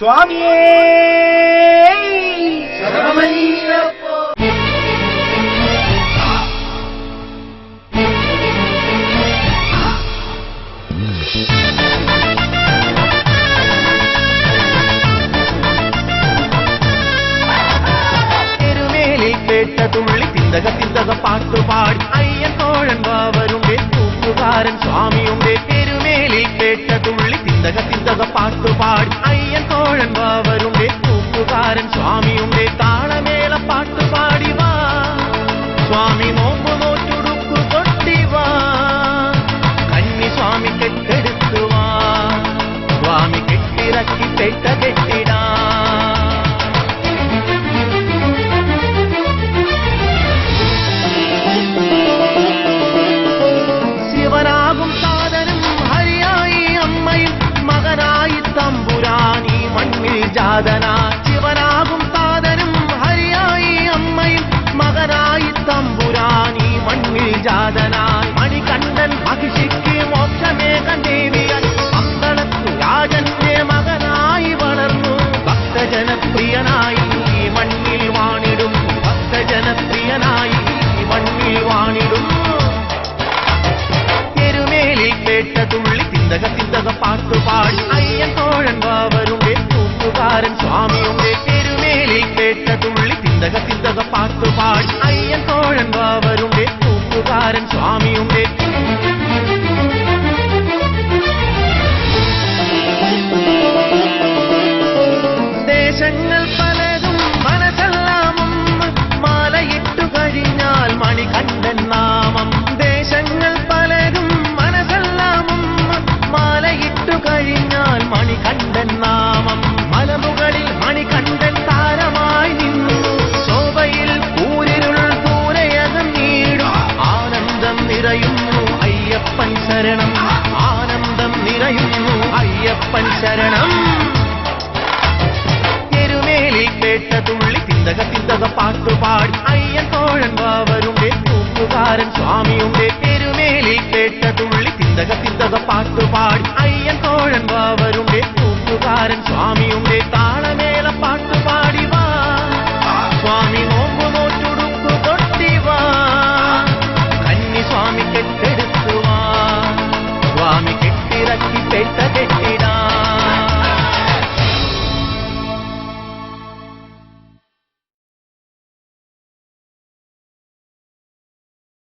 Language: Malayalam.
സ്വാമിയേ തുള്ളി തിന്തക തിന്തക പാട്ടുപാടി അയ്യൻ തോഴൻ വാവരുണ്ടേ കൂട്ടുകാരൻ സ്വാമിയുണ്ടേ തെരുമേലിൽ കേട്ട തുള്ളി തിന്തക തിന്തക പാട്ടുപാടി അയ്യൻ തോഴൻ വാവരുണ്ടേ കൂട്ടുകാരൻ സ്വാമിയുണ്ടേ താളമേള പാട്ടുപാടി വാ സ്വാമി നോമ്പു നോറ്റുടുക്കു കൊട്ടി വാ കന്നി സ്വാമി കെട്ടെടുത്തു വാ സ്വാമി കെട്ടിറക്കി പെട്ട കെട്ടിടാ ശിവനാകും താതനും ഹരിയായി അമ്മയും മകനായി തമ്പുരാനി മണ്ണിൽ ജാതനായി മണികണ്ഠൻ മഹിഷിക്ക് മോക്ഷമേഘം ദേവിയാൽ അമ്പളത്തു രാജന്റെ മകനായി വളർന്നു ഭക്തജനപ്രിയനായി ഈ മണ്ണിൽ വാണിടും ഭക്തജനപ്രിയനായി ഈ മണ്ണിൽ വാണിടും തെരുമേലിൽ കേട്ട തുള്ളി തിന്തക തിന്തക പാട്ടുപാടി അയ്യൻ തോഴൻ വാവരുണ്ടേ കൂട്ടുകാരൻ സ്വാമിയുണ്ടേ തെരുമേലിൽ കേട്ട തുള്ളി തിന്തക തിന്തക പാട്ടുപാടി അയ്യൻ തോഴൻ വാവരുണ്ടേ കൂട്ടുകാരൻ സ്വാമിയുണ്ടേ ദേശങ്ങൾ പലതും മനസ്സെല്ലാമും മാലയിട്ടു കഴിഞ്ഞാൽ മണികണ്ഠൻ നാമം ദേശങ്ങൾ പലതും മനസ്സെല്ലാമും മാലയിട്ടു കഴിഞ്ഞാൽ മണികണ്ഠൻ നാമം മലമുകളിൽ മണികണ്ഠൻ താരമായി നിന്നു ശോഭയിൽ പൂരിരുൾ പൂരയകം നീടും ആനന്ദം നിറയുന്നു അയ്യപ്പൻ ശരണം ആനന്ദം നിറയുന്നു അയ്യപ്പൻ ശരണം തെരുമേലിൽ കേട്ട തുള്ളി തിന്തക തിന്തക പാട്ടുപാടി അയ്യൻ തോഴൻ വാവരുണ്ടേ കൂട്ടുകാരൻ സ്വാമിയുണ്ടേ തെരുമേലിൽ കേട്ട തുള്ളി തിന്തക തിന്തക പാട്ടുപാടി അയ്യൻ തോഴൻ വാവരുണ്ടേ കൂട്ടുകാരൻ സ്വാമിയുണ്ടേ താള